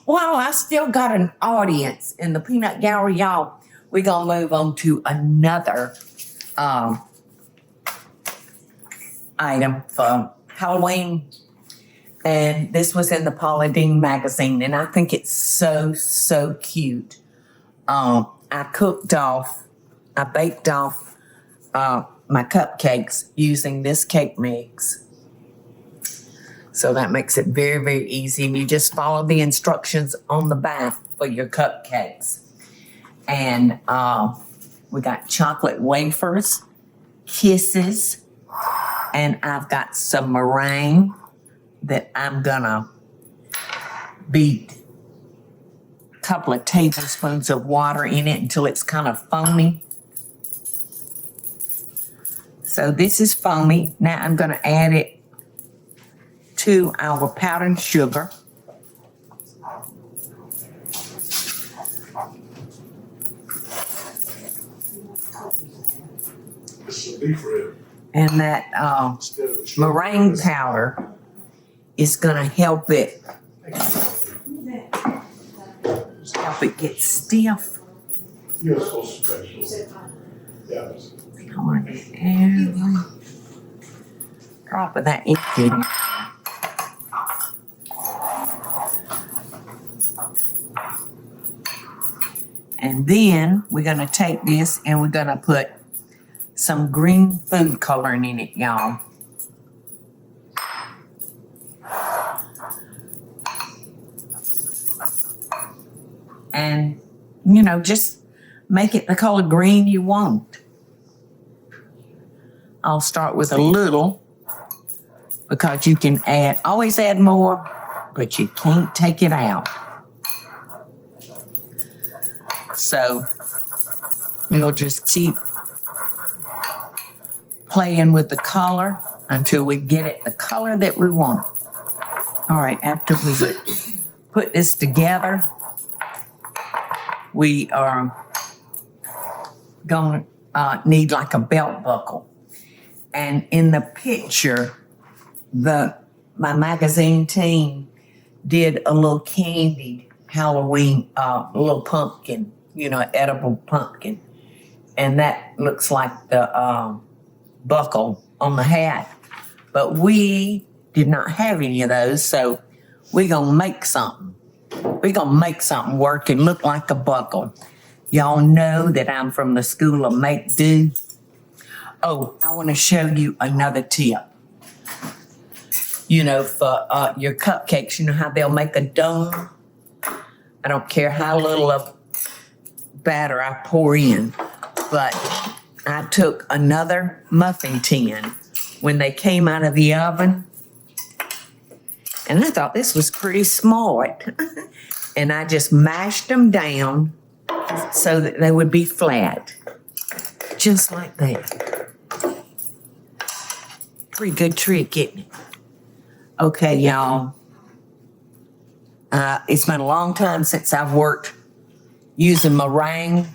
Wow, I still got an audience in the peanut gallery, y'all. We're going to move on to another item for Halloween. And this was in the Paula Deen magazine, and I think it's so, so cute. I baked off my cupcakes using this cake mix. So that makes it very, very easy. And you just follow the instructions on the back for your cupcakes. And we got chocolate wafers, kisses, and I've got some meringue that I'm gonna beat a couple of tablespoons of water in it until it's kind of foamy. So this is foamy. Now I'm gonna add it to our powdered sugar. And that meringue powder is going to help it get stiff. You're so special. Yeah. Drop of that in here. And then we're going to take this and we're going to put some green food coloring in it, y'all. And, you know, just make it the color green you want. I'll start with a little because you can always add more, but you can't take it out. So we'll just keep playing with the color until we get it the color that we want. All right, after we put this together, we are going to need like a belt buckle. And in the picture, my magazine team did a little candied Halloween, a little pumpkin, you know, edible pumpkin. And that looks like the buckle on the hat. But we did not have any of those, so we're going to make something. We're going to make something work and look like a buckle. Y'all know that I'm from the school of make do. Oh, I want to show you another tip. You know, for your cupcakes, you know how they'll make a dome? I don't care how little of batter I pour in, but I took another muffin tin when they came out of the oven, and I thought this was pretty smart. And I just mashed them down so that they would be flat, just like that. Pretty good trick, isn't it? Okay, y'all. It's been a long time since I've worked using meringue,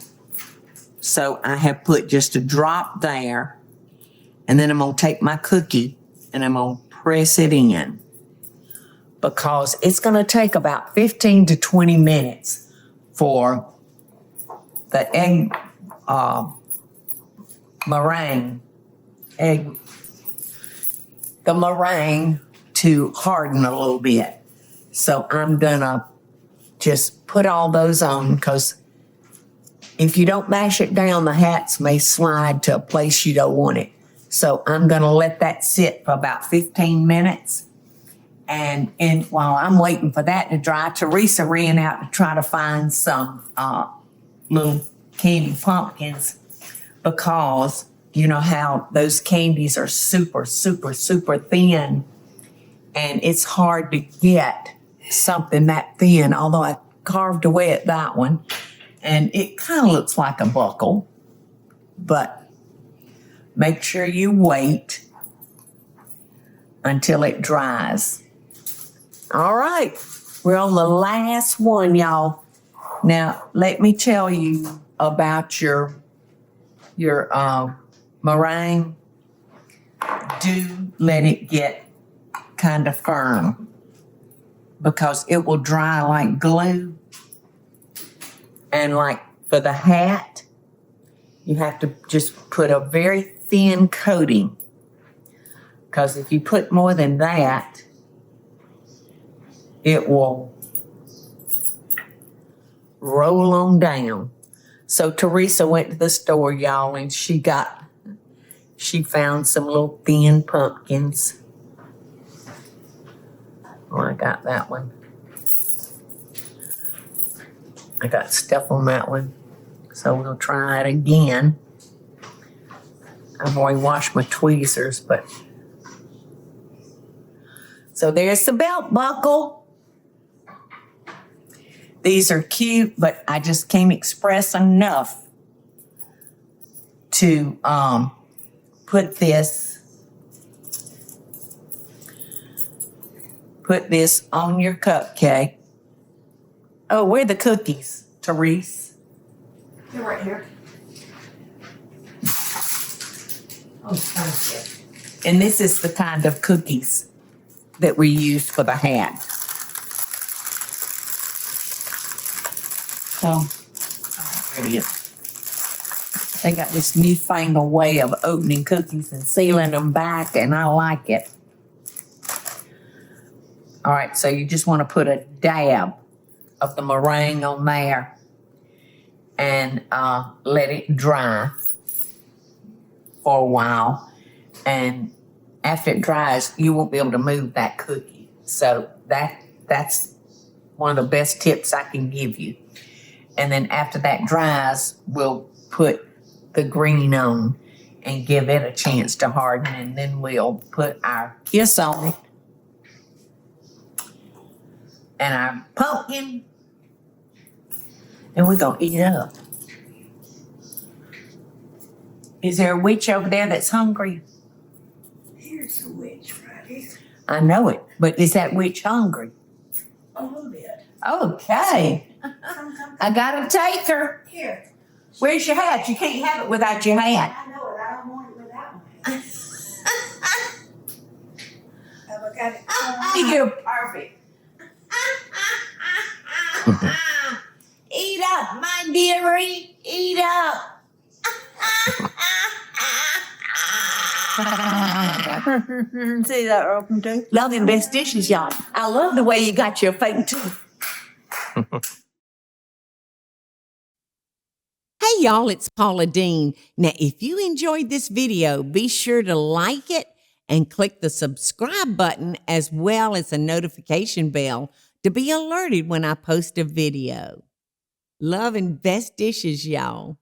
so I have put just a drop there, and then I'm going to take my cookie and I'm going to press it in, because it's going to take about 15 to 20 minutes for the meringue to harden a little bit. So I'm going to just put all those on, because if you don't mash it down, the hats may slide to a place you don't want it. So I'm going to let that sit for about 15 minutes. And while I'm waiting for that to dry, Teresa ran out to try to find some little candy pumpkins, because you know how those candies are super, super, super thin. And it's hard to get something that thin, although I carved away at that one. And it kind of looks like a buckle, but make sure you wait until it dries. All right, we're on the last one, y'all. Now, let me tell you about your meringue. Do let it get kind of firm. because it will dry like glue. And like for the hat, you have to just put a very thin coating, because if you put more than that, it will roll on down. So Teresa went to the store, y'all, and she found some little thin pumpkins. Oh, I got that one. I got stuff on that one. So we'll try it again. I've already washed my tweezers, but. So there's the belt buckle. These are cute, but I just can't express enough to put this on your cupcake. Oh, where are the cookies, Therese? They're right here. Oh, thank you. And this is the kind of cookies that we use for the hat. So, there it is. They got this newfangled way of opening cookies and sealing them back, and I like it. All right, so you just want to put a dab of the meringue on there and let it dry for a while. And after it dries, you won't be able to move that cookie. So that's one of the best tips I can give you. And then after that dries, we'll put the green on and give it a chance to harden, and then we'll put our kiss on it and our pumpkin, and we're gonna eat it up. Is there a witch over there that's hungry? Here's the witch right here. I know it, but is that witch hungry? A little bit. Okay, Come. I gotta take her. Here. Where's your hat? You can't have it without your hat. I know it. I don't want it without one. Have I got it? You're perfect. Eat up, my dearie. Eat up. See that open too? Love them best dishes, y'all. I love the way you got your fake tooth. Hey y'all, it's Paula Deen. Now, if you enjoyed this video, be sure to like it and click the subscribe button as well as the notification bell to be alerted when I post a video. Love and best dishes, y'all.